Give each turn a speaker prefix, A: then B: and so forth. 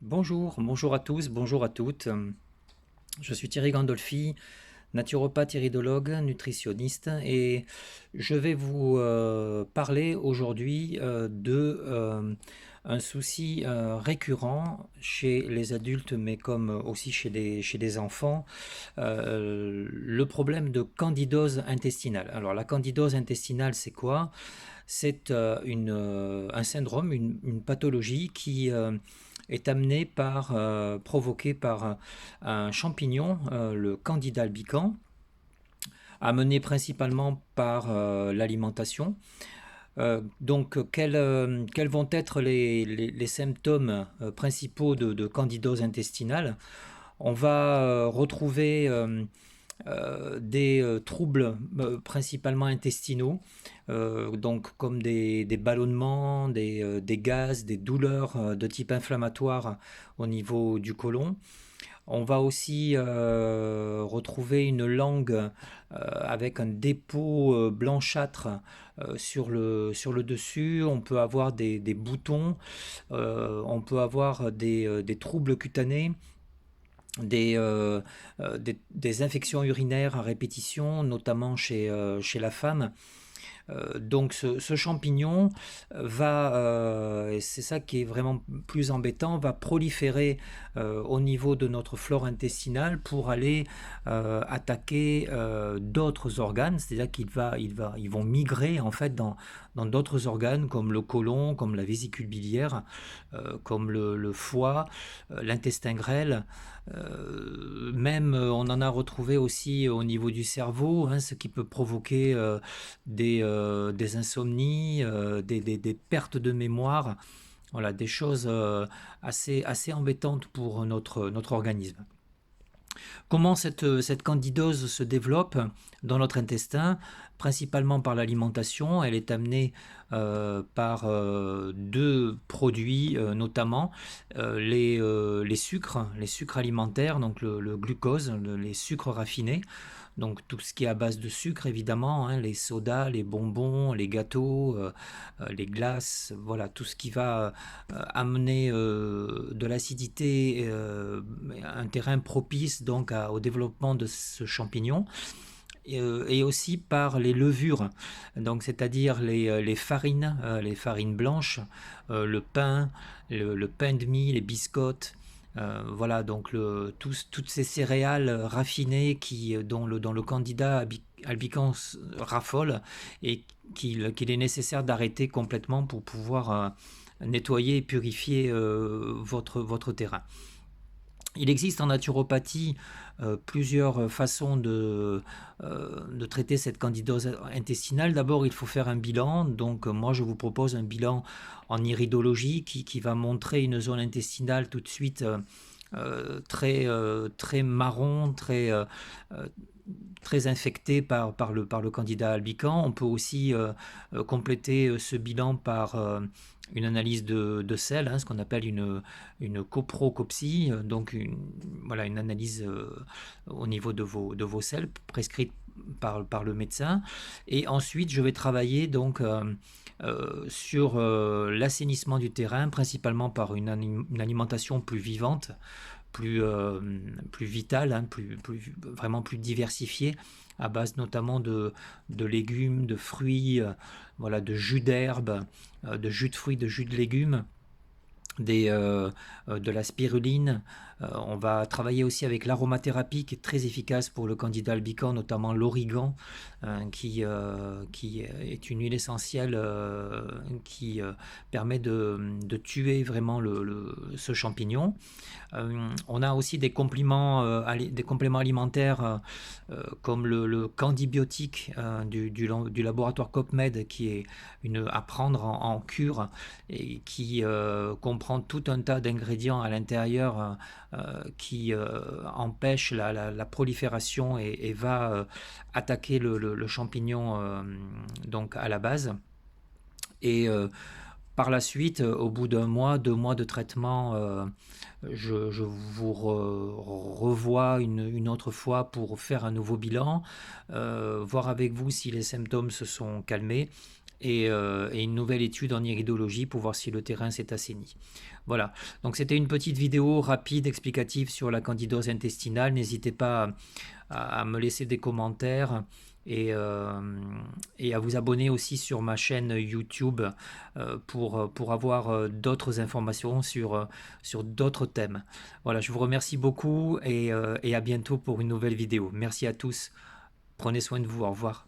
A: Bonjour à tous, bonjour à toutes. Je suis Thierry Gandolfi, naturopathe iridologue, nutritionniste, et je vais vous parler aujourd'hui de un souci récurrent chez les adultes, mais comme aussi chez des enfants, le problème de candidose intestinale. Alors la candidose intestinale, c'est quoi? C'est un syndrome, une pathologie qui est amenée provoquée par un champignon, le Candida albicans, amené principalement par l'alimentation. Quels vont être les symptômes principaux de candidose intestinale? On va retrouver des troubles principalement intestinaux, donc comme des ballonnements, des gaz, des douleurs de type inflammatoire au niveau du côlon. On va aussi retrouver une langue avec un dépôt blanchâtre sur le dessus. On peut avoir des boutons, on peut avoir des troubles cutanés, des infections urinaires à répétition, notamment chez la femme. Donc ce champignon et c'est ça qui est vraiment plus embêtant, va proliférer au niveau de notre flore intestinale pour aller attaquer d'autres organes, c'est-à-dire ils vont migrer en fait dans d'autres organes comme le côlon, comme la vésicule biliaire, comme le foie, l'intestin grêle. Même on en a retrouvé aussi au niveau du cerveau, hein, ce qui peut provoquer des insomnies, des pertes de mémoire, voilà, des choses assez embêtantes pour notre organisme. Comment cette candidose se développe dans notre intestin? Principalement par l'alimentation. Elle est amenée par deux produits, notamment les sucres alimentaires, donc le glucose, les sucres raffinés. Donc tout ce qui est à base de sucre, évidemment, hein, les sodas, les bonbons, les gâteaux, les glaces, voilà, tout ce qui va amener de l'acidité, un terrain propice donc au développement de ce champignon. Et aussi par les levures, donc c'est-à-dire les farines blanches, le pain, le pain de mie, les biscottes, voilà, donc toutes ces céréales raffinées dont le candidat albicans raffole et qu'il est nécessaire d'arrêter complètement pour pouvoir nettoyer et purifier votre terrain. Il existe en naturopathie plusieurs façons de traiter cette candidose intestinale. D'abord, il faut faire un bilan. Donc, moi, je vous propose un bilan en iridologie qui va montrer une zone intestinale tout de suite très marron, euh, très infecté par le candidat albicans. On peut aussi compléter ce bilan par une analyse de sel, hein, ce qu'on appelle une coprocopsie, donc voilà, une analyse au niveau de vos selles prescrite par le médecin. Et ensuite, je vais travailler donc sur l'assainissement du terrain, principalement par une alimentation plus vivante, plus, euh, plus vitale, hein, vraiment plus diversifiée, à base notamment de légumes, de fruits, voilà, de jus d'herbe, de jus de fruits, de jus de légumes, de la spiruline. On va travailler aussi avec l'aromathérapie qui est très efficace pour le candidat albicans, notamment l'origan, qui est une huile essentielle qui permet de tuer vraiment ce champignon. On a aussi des compléments alimentaires comme le candibiotique du laboratoire COPMED qui est à prendre en cure et qui comprend tout un tas d'ingrédients à l'intérieur qui empêchent la prolifération et va attaquer le champignon donc à la base. Et par la suite, au bout d'un mois, 2 mois de traitement, je vous revois une autre fois pour faire un nouveau bilan, voir avec vous si les symptômes se sont calmés et une nouvelle étude en iridologie pour voir si le terrain s'est assaini. Voilà, donc c'était une petite vidéo rapide explicative sur la candidose intestinale. N'hésitez pas à me laisser des commentaires et, euh, et à vous abonner aussi sur ma chaîne YouTube pour avoir d'autres informations sur d'autres thèmes. Voilà, je vous remercie beaucoup et à bientôt pour une nouvelle vidéo. Merci à tous, prenez soin de vous, au revoir.